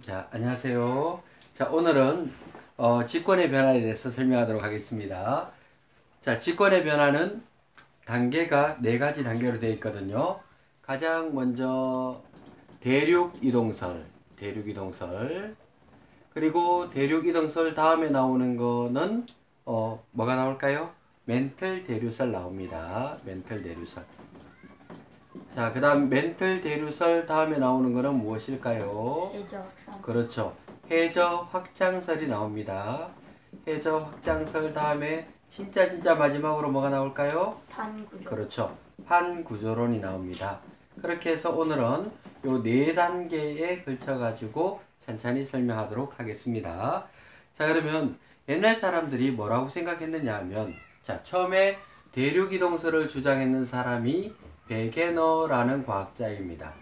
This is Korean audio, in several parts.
자, 안녕하세요. 자, 오늘은 직권의 변화에 대해서 설명하도록 하겠습니다. 자, 직권의 변화는 단계가 네 가지 단계로 되어 있거든요. 가장 먼저 대륙 이동설, 그리고 대륙 이동설 다음에 나오는 거는 뭐가 나올까요? 멘틀 대류설 나옵니다. 멘틀 대류설. 자, 그 다음 멘틀 대류설 다음에 나오는 거는 무엇일까요? 해저 확산. 그렇죠. 해저 확장설이 나옵니다. 해저 확장설 다음에 진짜 마지막으로 뭐가 나올까요? 반구조. 그렇죠. 판구조론이 나옵니다. 그렇게 해서 오늘은 요 네 단계에 걸쳐 가지고 천천히 설명하도록 하겠습니다. 자, 그러면 옛날 사람들이 뭐라고 생각했느냐 하면, 자, 처음에 대륙이동설을 주장했는 사람이 베게너라는 과학자입니다.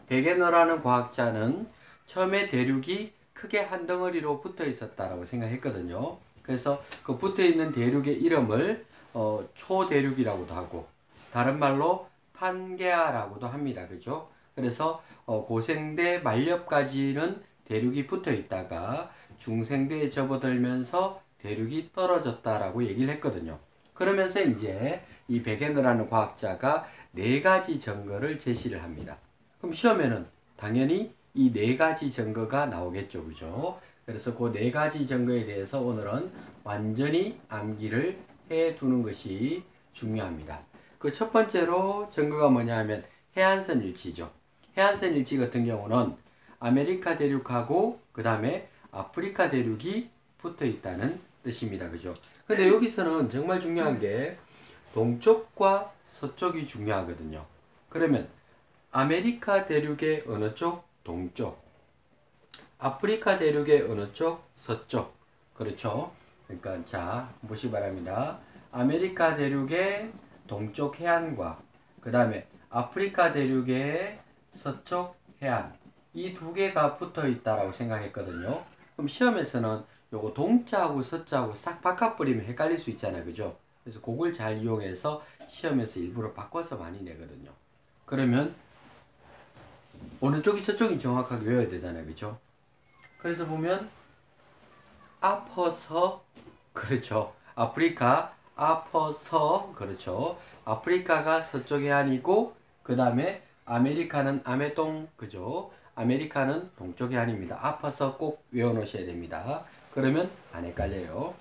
베게너라는 과학자는 처음에 대륙이 크게 한 덩어리로 붙어 있었다라고 생각했거든요. 그래서 그 붙어 있는 대륙의 이름을 초대륙이라고도 하고, 다른 말로 판게아라고도 합니다. 그죠? 그래서 고생대 만렵까지는 대륙이 붙어 있다가 중생대에 접어들면서 대륙이 떨어졌다라고 얘기를 했거든요. 그러면서 이제 이 베게너라는 과학자가 네 가지 증거를 제시를 합니다. 그럼 시험에는 당연히 이 네 가지 증거가 나오겠죠. 그죠? 그래서 그 네 가지 증거에 대해서 오늘은 완전히 암기를 해 두는 것이 중요합니다. 그 첫 번째로 증거가 뭐냐 하면 해안선 일치죠. 해안선 일치 같은 경우는 아메리카 대륙하고 그 다음에 아프리카 대륙이 붙어 있다는 뜻입니다. 그죠? 근데 여기서는 정말 중요한 게 동쪽과 서쪽이 중요하거든요. 그러면 아메리카 대륙의 어느 쪽? 동쪽. 아프리카 대륙의 어느 쪽? 서쪽. 그렇죠? 그러니까 자, 보시 바랍니다. 아메리카 대륙의 동쪽 해안과 그 다음에 아프리카 대륙의 서쪽 해안, 이 두 개가 붙어 있다라고 생각했거든요. 그럼 시험에서는 요거 동자하고 서자하고 싹 바꿔버리면 헷갈릴 수 있잖아요. 그죠? 그래서 그걸 잘 이용해서 시험에서 일부러 바꿔서 많이 내거든요. 그러면 어느 쪽이 서쪽이 정확하게 외워야 되잖아요. 그죠? 그래서 보면 아퍼서, 그렇죠. 아프리카 아퍼서, 그렇죠. 아프리카가 서쪽 해안이고 그 다음에 아메리카는 아메동, 그죠? 아메리카는 동쪽 해안입니다. 아퍼서 꼭 외워놓으셔야 됩니다. 그러면 안 헷갈려요.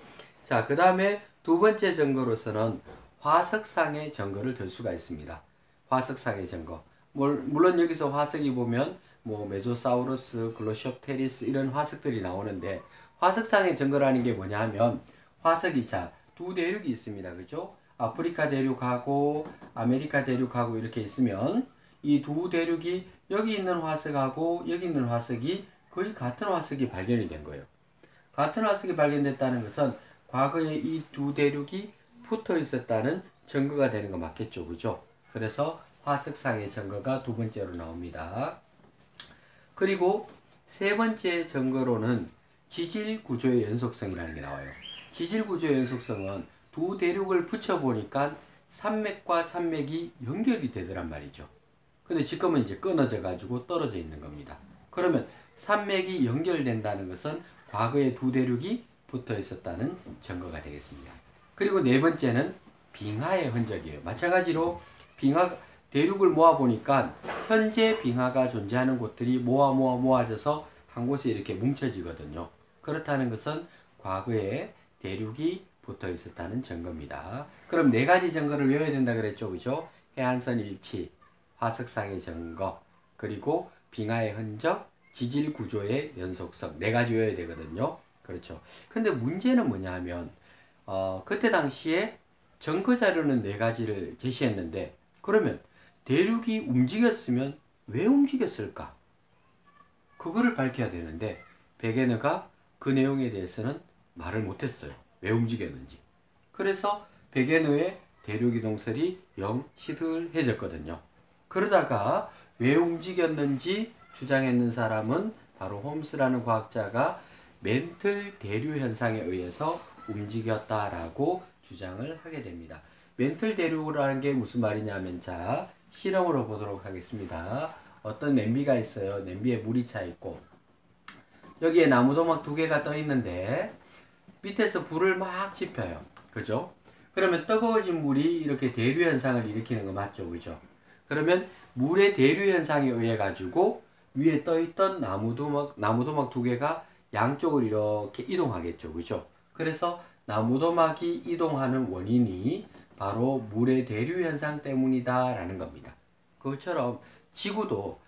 자, 그 다음에 두 번째 증거로서는 화석상의 증거를 들 수가 있습니다. 화석상의 증거. 물론 여기서 화석이 보면 뭐 메조사우루스, 글로시옵테리스 이런 화석들이 나오는데, 화석상의 증거라는 게 뭐냐 하면 화석이 자, 두 대륙이 있습니다. 그죠? 아프리카 대륙하고 아메리카 대륙하고 이렇게 있으면 이 두 대륙이 여기 있는 화석하고 여기 있는 화석이 거의 같은 화석이 발견이 된 거예요. 같은 화석이 발견됐다는 것은 과거에 이 두 대륙이 붙어 있었다는 증거가 되는 거 맞겠죠. 그죠? 그래서 화석상의 증거가 두 번째로 나옵니다. 그리고 세 번째 증거로는 지질 구조의 연속성이라는 게 나와요. 지질 구조의 연속성은 두 대륙을 붙여보니까 산맥과 산맥이 연결이 되더란 말이죠. 근데 지금은 이제 끊어져 가지고 떨어져 있는 겁니다. 그러면 산맥이 연결된다는 것은 과거에 두 대륙이 붙어 있었다는 증거가 되겠습니다. 그리고 네 번째는 빙하의 흔적이에요. 마찬가지로 빙하 대륙을 모아보니까 현재 빙하가 존재하는 곳들이 모아져서 한 곳에 이렇게 뭉쳐지거든요. 그렇다는 것은 과거에 대륙이 붙어 있었다는 증거입니다. 그럼 네 가지 증거를 외워야 된다 그랬죠. 그죠? 해안선 일치, 화석상의 증거, 그리고 빙하의 흔적, 지질 구조의 연속성, 네 가지 외워야 되거든요. 그렇죠. 근데 문제는 뭐냐 하면 그때 당시에 증거 자료는 네 가지를 제시했는데, 그러면 대륙이 움직였으면 왜 움직였을까? 그거를 밝혀야 되는데 베게너가 그 내용에 대해서는 말을 못했어요. 왜 움직였는지. 그래서 베게너의 대륙이동설이 영 시들해졌거든요. 그러다가 왜 움직였는지 주장했는 사람은 바로 홈스라는 과학자가 멘틀 대류 현상에 의해서 움직였다라고 주장을 하게 됩니다. 멘틀 대류라는 게 무슨 말이냐면, 자, 실험으로 보도록 하겠습니다. 어떤 냄비가 있어요. 냄비에 물이 차 있고 여기에 나무도막 두 개가 떠 있는데 밑에서 불을 막 지펴요. 그죠? 그러면 뜨거워진 물이 이렇게 대류 현상을 일으키는 거 맞죠? 그죠? 그러면 물의 대류 현상에 의해 가지고 위에 떠 있던 나무도막 두 개가 양쪽을 이렇게 이동하겠죠. 그죠? 그래서 나무도막이 이동하는 원인이 바로 물의 대류 현상 때문이다 라는 겁니다. 그것처럼 지구도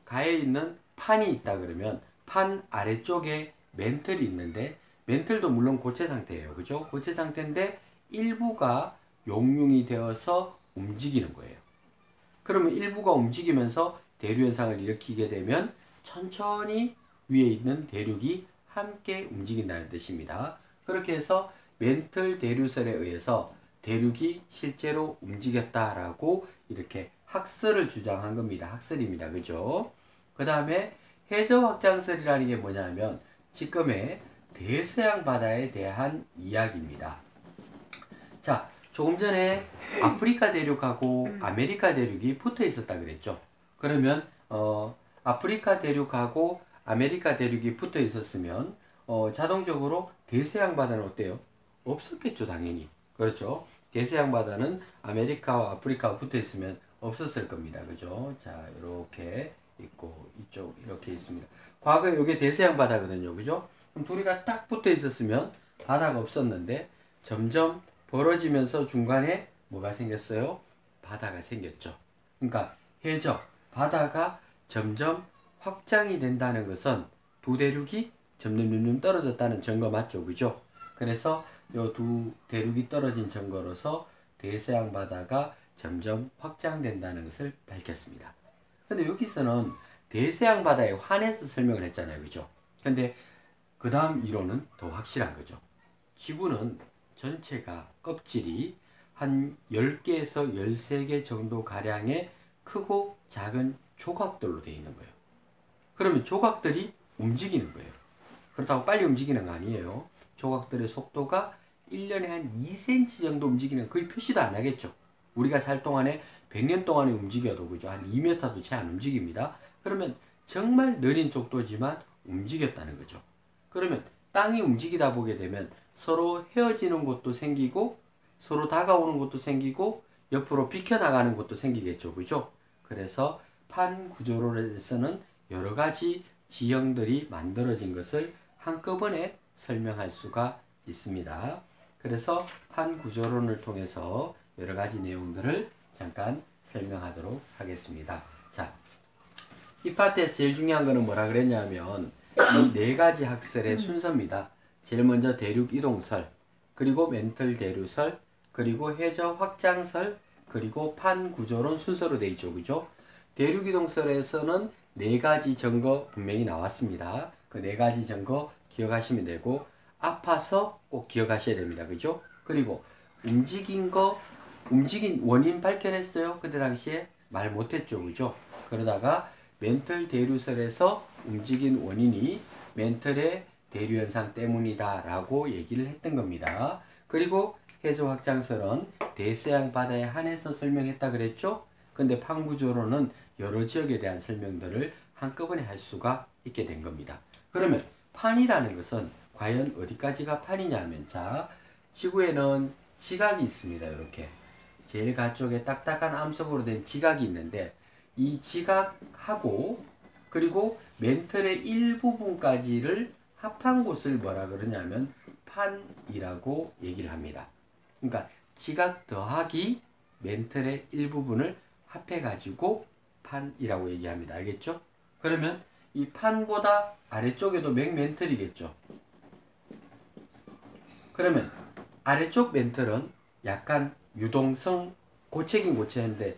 가에 있는 판이 있다 그러면 판 아래쪽에 멘틀이 있는데 멘틀도 물론 고체 상태예요. 그죠? 고체 상태인데 일부가 용융이 되어서 움직이는 거예요. 그러면 일부가 움직이면서 대류 현상을 일으키게 되면 천천히 위에 있는 대륙이 함께 움직인다는 뜻입니다. 그렇게 해서 멘틀 대류설에 의해서 대륙이 실제로 움직였다라고 이렇게 학설을 주장한 겁니다. 학설입니다. 그죠? 그 다음에 해저 확장설이라는 게 뭐냐면 지금의 대서양 바다에 대한 이야기입니다. 자, 조금 전에 아프리카 대륙하고 아메리카 대륙이 붙어 있었다 그랬죠. 그러면 아프리카 대륙하고 아메리카 대륙이 붙어 있었으면 자동적으로 대서양 바다는 어때요? 없었겠죠, 당연히. 그렇죠. 대서양 바다는 아메리카와 아프리카가 붙어 있으면 없었을 겁니다. 그죠? 자, 이렇게 있고 이쪽 이렇게 있습니다. 과거에 이게 대서양 바다거든요. 그죠? 그럼 둘이가 딱 붙어 있었으면 바다가 없었는데 점점 벌어지면서 중간에 뭐가 생겼어요? 바다가 생겼죠. 그러니까 해저, 바다가 점점 확장이 된다는 것은 두 대륙이 점점 떨어졌다는 증거 맞죠? 그죠? 그래서 이 두 대륙이 떨어진 증거로서 대서양 바다가 점점 확장된다는 것을 밝혔습니다. 근데 여기서는 대서양 바다에 한해서 설명을 했잖아요. 그죠? 근데 그 다음 이론은 더 확실한 거죠. 지구는 전체가 껍질이 한 10개에서 13개 정도 가량의 크고 작은 조각들로 되어 있는 거예요. 그러면 조각들이 움직이는 거예요. 그렇다고 빨리 움직이는 거 아니에요. 조각들의 속도가 1년에 한 2cm 정도 움직이는 거의 표시도 안 나겠죠. 우리가 살 동안에 100년 동안에 움직여도 그죠? 한 2m도 채 안 움직입니다. 그러면 정말 느린 속도지만 움직였다는 거죠. 그러면 땅이 움직이다 보게 되면 서로 헤어지는 곳도 생기고 서로 다가오는 곳도 생기고 옆으로 비켜나가는 곳도 생기겠죠. 그죠? 그래서 판 구조론에서는 여러 가지 지형들이 만들어진 것을 한꺼번에 설명할 수가 있습니다. 그래서 판 구조론을 통해서 여러 가지 내용들을 잠깐 설명하도록 하겠습니다. 자, 이 파트에서 제일 중요한 거는 뭐라 그랬냐면 이 네 가지 학설의 순서입니다. 제일 먼저 대륙 이동설, 그리고 멘틀 대류설, 그리고 해저 확장설, 그리고 판 구조론 순서로 되어 있죠. 그죠? 대륙 이동설에서는 네 가지 증거 분명히 나왔습니다. 그 네 가지 증거 기억하시면 되고 아파서 꼭 기억하셔야 됩니다. 그죠? 그리고 움직인 원인 밝혀냈어요. 그때 당시에 말 못했죠. 그죠? 그러다가 멘틀 대류설에서 움직인 원인이 멘틀의 대류현상 때문이다 라고 얘기를 했던 겁니다. 그리고 해저 확장설은 대서양 바다에 한해서 설명했다 그랬죠? 근데 판구조로는 여러 지역에 대한 설명들을 한꺼번에 할 수가 있게 된 겁니다. 그러면 판이라는 것은 과연 어디까지가 판이냐면, 자, 지구에는 지각이 있습니다. 이렇게 제일 가쪽에 딱딱한 암석으로 된 지각이 있는데 이 지각하고 그리고 멘틀의 일부분까지를 합한 곳을 뭐라 그러냐면 판이라고 얘기를 합니다. 그러니까 지각 더하기 멘틀의 일부분을 합해가지고 판이라고 얘기합니다. 알겠죠? 그러면 이 판보다 아래쪽에도 맥멘틀이겠죠. 그러면 아래쪽 멘틀은 약간 유동성 고체긴 고체인데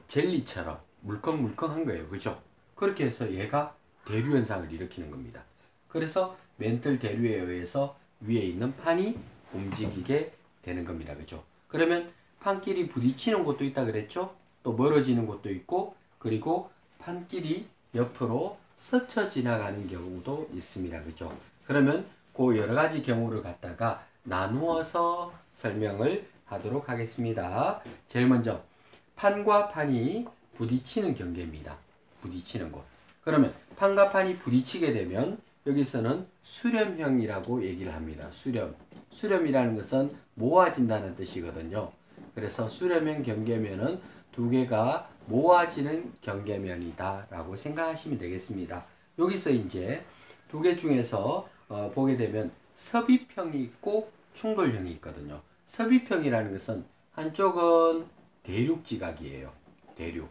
젤리처럼 물컹물컹한 거예요. 그죠? 그렇게 해서 얘가 대류 현상을 일으키는 겁니다. 그래서 멘틀 대류에 의해서 위에 있는 판이 움직이게 되는 겁니다. 그죠? 그러면 판끼리 부딪히는 곳도 있다 그랬죠? 또 멀어지는 곳도 있고 그리고 판끼리 옆으로 스쳐 지나가는 경우도 있습니다. 그죠? 그러면 그 여러 가지 경우를 갖다가 나누어서 설명을 하도록 하겠습니다. 제일 먼저 판과 판이 부딪히는 경계입니다. 부딪히는 곳. 그러면 판과 판이 부딪히게 되면 여기서는 수렴형이라고 얘기를 합니다. 수렴. 수렴이라는 것은 모아진다는 뜻이거든요. 그래서 수렴형 경계면은 두 개가 모아지는 경계면이다 라고 생각하시면 되겠습니다. 여기서 이제 두 개 중에서 보게 되면 섭입형이 있고 충돌형이 있거든요. 섭입형이라는 것은 한쪽은 대륙지각이에요. 대륙.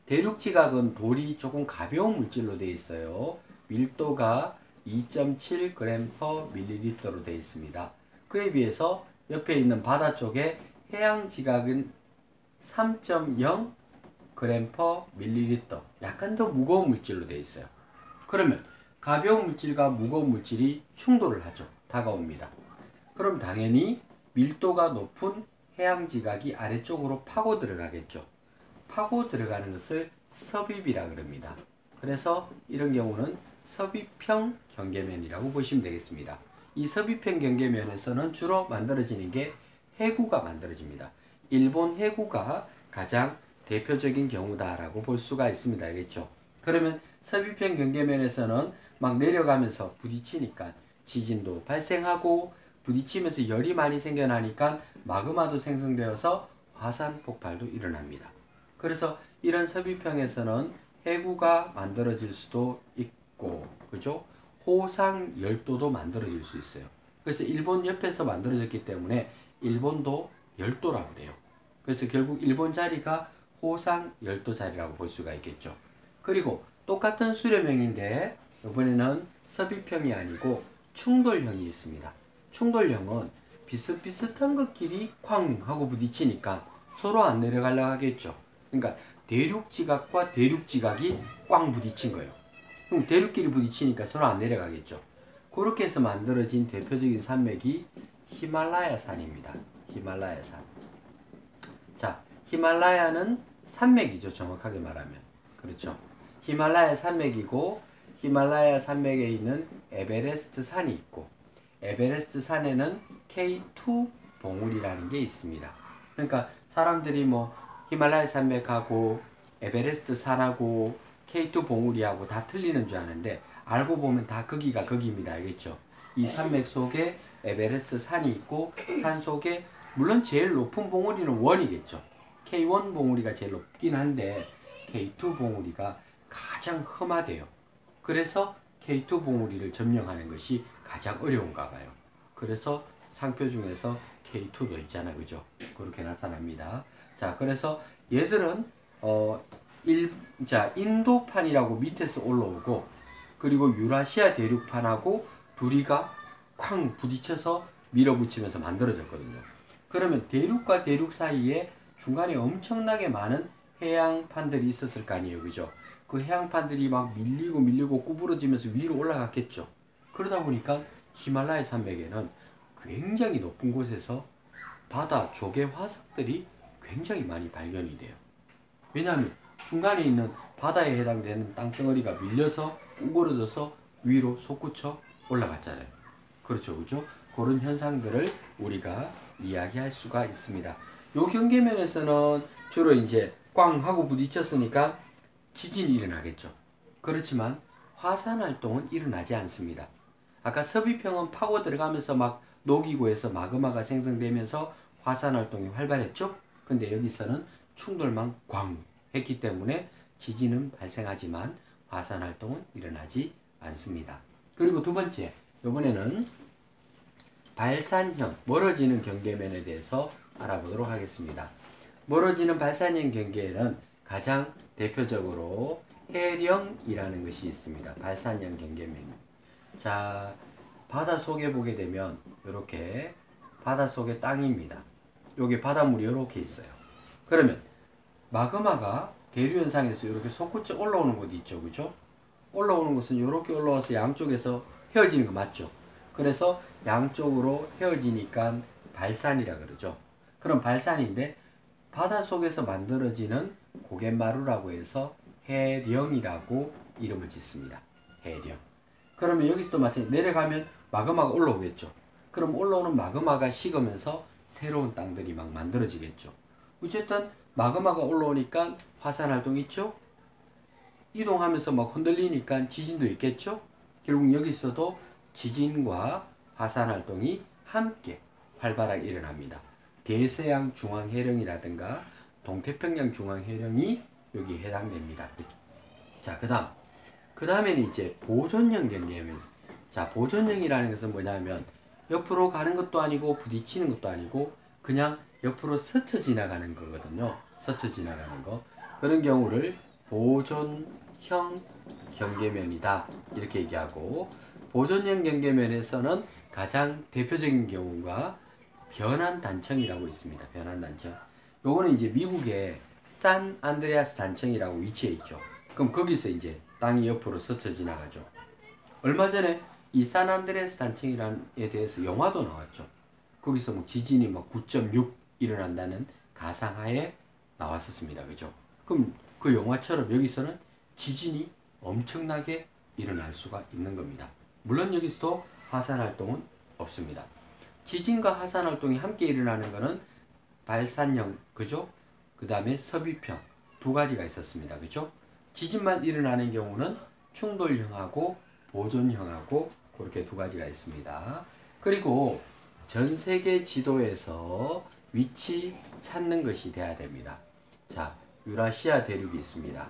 대륙지각은 돌이 조금 가벼운 물질로 되어 있어요. 밀도가 2.7g/ml로 되어 있습니다. 그에 비해서 옆에 있는 바다 쪽에 해양지각은 3.0g/ml, 약간 더 무거운 물질로 되어 있어요. 그러면 가벼운 물질과 무거운 물질이 충돌을 하죠. 다가옵니다. 그럼 당연히 밀도가 높은 해양지각이 아래쪽으로 파고 들어가겠죠. 파고 들어가는 것을 섭입이라 그럽니다. 그래서 이런 경우는 섭입형 경계면이라고 보시면 되겠습니다. 이 섭입형 경계면에서는 주로 만들어지는 게 해구가 만들어집니다. 일본 해구가 가장 대표적인 경우다라고 볼 수가 있습니다. 알겠죠? 그러면 섭입형 경계면에서는 막 내려가면서 부딪히니까 지진도 발생하고 부딪히면서 열이 많이 생겨나니까 마그마도 생성되어서 화산 폭발도 일어납니다. 그래서 이런 섭입형에서는 해구가 만들어질 수도 있고, 그죠? 호상 열도도 만들어질 수 있어요. 그래서 일본 옆에서 만들어졌기 때문에 일본도 열도라고 그래요. 그래서 결국 일본 자리가 호상 열도 자리라고 볼 수가 있겠죠. 그리고 똑같은 수렴형인데 이번에는 섭입형이 아니고 충돌형이 있습니다. 충돌형은 비슷비슷한 것끼리 쾅 하고 부딪히니까 서로 안 내려가려고 하겠죠. 그러니까 대륙지각과 대륙지각이 꽝 부딪힌 거예요. 그럼 대륙끼리 부딪히니까 서로 안 내려가겠죠. 그렇게 해서 만들어진 대표적인 산맥이 히말라야 산입니다. 히말라야 산. 자, 히말라야는 산맥이죠. 정확하게 말하면. 그렇죠. 히말라야 산맥이고, 히말라야 산맥에 있는 에베레스트 산이 있고, 에베레스트 산에는 K2 봉우리라는 게 있습니다. 그러니까 사람들이 뭐 히말라야 산맥하고 에베레스트 산하고 K2 봉우리하고 다 틀리는 줄 아는데 알고 보면 다 거기가 거기입니다. 알겠죠? 이 산맥 속에 에베레스트 산이 있고 산 속에 물론 제일 높은 봉우리는 원이겠죠. K1 봉우리가 제일 높긴 한데 K2 봉우리가 가장 험하대요. 그래서 K2 봉우리를 점령하는 것이 가장 어려운가 봐요. 그래서 상표 중에서 K2도 있잖아요. 그죠? 그렇게 나타납니다. 자, 그래서 얘들은 인도판이라고 밑에서 올라오고 그리고 유라시아 대륙판하고 둘이가 쾅 부딪혀서 밀어붙이면서 만들어졌거든요. 그러면 대륙과 대륙 사이에 중간에 엄청나게 많은 해양판들이 있었을 거 아니에요. 그죠? 그 해양판들이 막 밀리고 구부러지면서 위로 올라갔겠죠. 그러다 보니까 히말라야 산맥에는 굉장히 높은 곳에서 바다 조개 화석들이 굉장히 많이 발견이 돼요. 왜냐하면 중간에 있는 바다에 해당되는 땅덩어리가 밀려서 우그러져서 위로 솟구쳐 올라갔잖아요. 그렇죠, 그죠? 그런 현상들을 우리가 이야기할 수가 있습니다. 요 경계면에서는 주로 이제 꽝 하고 부딪혔으니까 지진이 일어나겠죠. 그렇지만 화산 활동은 일어나지 않습니다. 아까 섭입형은 파고 들어가면서 막 녹이고 해서 마그마가 생성되면서 화산 활동이 활발했죠. 근데 여기서는 충돌만 꽝 했기 때문에 지진은 발생하지만 화산 활동은 일어나지 않습니다. 그리고 두 번째, 이번에는 발산형, 멀어지는 경계면에 대해서 알아보도록 하겠습니다. 멀어지는 발산형 경계에는 가장 대표적으로 해령이라는 것이 있습니다. 발산형 경계면. 자, 바다 속에 보게 되면 이렇게 바다 속의 땅입니다. 여기 바닷물이 이렇게 있어요. 그러면 마그마가 대류 현상에서 이렇게 솟구쳐 올라오는 곳이 있죠. 그죠? 올라오는 곳은 이렇게 올라와서 양쪽에서 헤어지는 거 맞죠? 그래서 양쪽으로 헤어지니까 발산이라 그러죠. 그럼 발산인데 바닷속에서 만들어지는 고갯마루라고 해서 해령이라고 이름을 짓습니다. 해령. 그러면 여기서도 마찬가지 내려가면 마그마가 올라오겠죠. 그럼 올라오는 마그마가 식으면서 새로운 땅들이 막 만들어지겠죠. 어쨌든 마그마가 올라오니까 화산 활동이 있죠. 이동하면서 막 흔들리니까 지진도 있겠죠? 결국 여기서도 지진과 화산 활동이 함께 활발하게 일어납니다. 대서양 중앙해령이라든가 동태평양 중앙해령이 여기 해당됩니다. 자, 그 다음에는 이제 보존형 경계면. 자, 보존형이라는 것은 뭐냐면 옆으로 가는 것도 아니고 부딪히는 것도 아니고 그냥 옆으로 스쳐 지나가는 거거든요. 스쳐 지나가는 거. 그런 경우를 보존형 경계면이다. 이렇게 얘기하고, 보존형 경계면에서는 가장 대표적인 경우가 변환단청이라고 있습니다. 변환단청. 요거는 이제 미국의 산 안드레아스 단청이라고 위치해 있죠. 그럼 거기서 이제 땅이 옆으로 스쳐 지나가죠. 얼마 전에 이 산 안드레아스 단청에 대해서 영화도 나왔죠. 거기서 뭐 지진이 막 9.6 일어난다는 가상하에 나왔었습니다. 그죠? 그럼 그 영화처럼 여기서는 지진이 엄청나게 일어날 수가 있는 겁니다. 물론 여기서도 화산 활동은 없습니다. 지진과 화산 활동이 함께 일어나는 것은 발산형, 그죠? 그 다음에 섭입형 두 가지가 있었습니다. 그죠? 지진만 일어나는 경우는 충돌형하고 보존형하고 그렇게 두 가지가 있습니다. 그리고 전 세계 지도에서 위치 찾는 것이 돼야 됩니다. 자, 유라시아 대륙이 있습니다.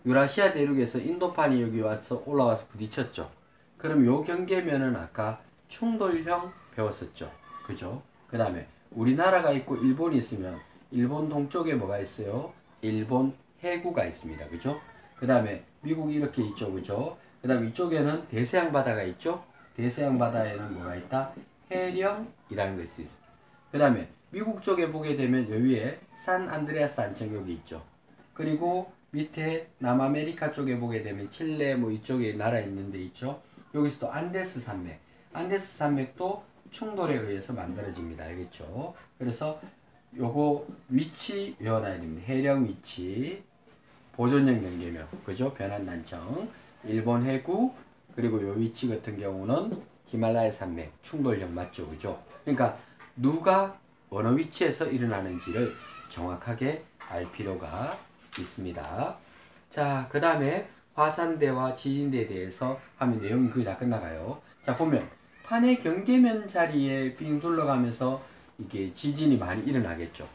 유라시아 대륙에서 인도판이 여기 와서 올라와서 부딪혔죠. 그럼 요 경계면은 아까 충돌형 배웠었죠. 그죠? 그 다음에 우리나라가 있고 일본이 있으면 일본 동쪽에 뭐가 있어요? 일본 해구가 있습니다. 그죠? 그 다음에 미국이 이렇게 있죠. 그죠? 그 다음에 이쪽에는 대서양 바다가 있죠? 대서양 바다에는 뭐가 있다? 해령이라는 것이 있어요. 그 다음에 미국 쪽에 보게 되면 여기에 산 안드레아스 단청 여기 있죠. 그리고 밑에 남아메리카 쪽에 보게 되면 칠레 뭐 이쪽에 나라 있는데 있죠. 여기서도 안데스 산맥. 안데스 산맥도 충돌에 의해서 만들어집니다. 알겠죠? 그래서 요거 위치 외워놔야 됩니다. 해령 위치, 보존형 경계면, 그죠? 변환단청, 일본 해구, 그리고 요 위치 같은 경우는 히말라야 산맥, 충돌형 맞죠? 그죠? 그러니까 누가 어느 위치에서 일어나는지를 정확하게 알 필요가 있습니다. 자, 그 다음에 화산대와 지진대에 대해서 하면 내용이 거의 다 끝나가요. 자, 보면 판의 경계면 자리에 빙 둘러가면서 이게 지진이 많이 일어나겠죠.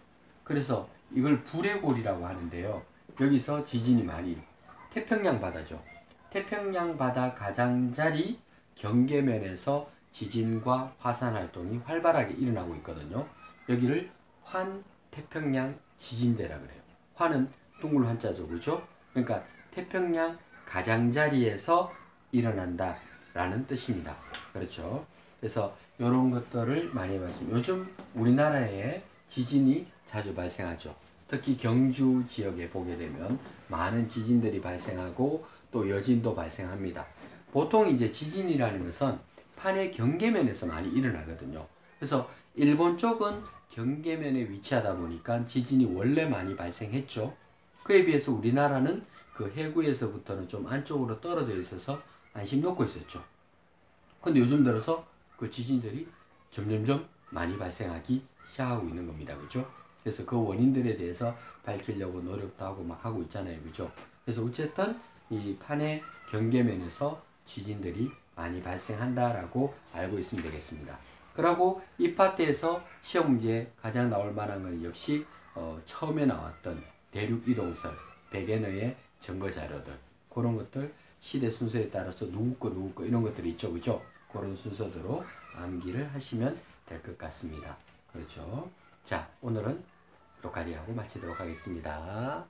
그래서 이걸 불의골이라고 하는데요. 여기서 지진이 많이 태평양 바다죠. 태평양 바다 가장자리 경계면에서 지진과 화산 활동이 활발하게 일어나고 있거든요. 여기를 환태평양 지진대라 그래요. 환은 둥글 한자죠. 그죠? 그러니까 태평양 가장자리에서 일어난다 라는 뜻입니다. 그렇죠? 그래서 이런 것들을 많이 봤습니다. 요즘 우리나라에 지진이 자주 발생하죠. 특히 경주 지역에 보게 되면 많은 지진들이 발생하고 또 여진도 발생합니다. 보통 이제 지진이라는 것은 판의 경계면에서 많이 일어나거든요. 그래서 일본 쪽은 경계면에 위치하다 보니까 지진이 원래 많이 발생했죠. 그에 비해서 우리나라는 그 해구에서부터는 좀 안쪽으로 떨어져 있어서 안심 놓고 있었죠. 근데 요즘 들어서 그 지진들이 점점점 많이 발생하기 시작하고 있는 겁니다. 그죠? 그래서 그 원인들에 대해서 밝히려고 노력도 하고 막 하고 있잖아요. 그죠? 그래서 어쨌든 이 판의 경계면에서 지진들이 많이 발생한다라고 알고 있으면 되겠습니다. 그리고 이 파트에서 시험 문제에 가장 나올 만한 건 역시 처음에 나왔던 대륙 이동설, 백앤의 증거 자료들, 그런 것들 시대 순서에 따라서 누구 거 이런 것들이 있죠. 그죠? 그런 순서대로 암기를 하시면 될 것 같습니다. 그렇죠? 자, 오늘은 여기까지 하고 마치도록 하겠습니다.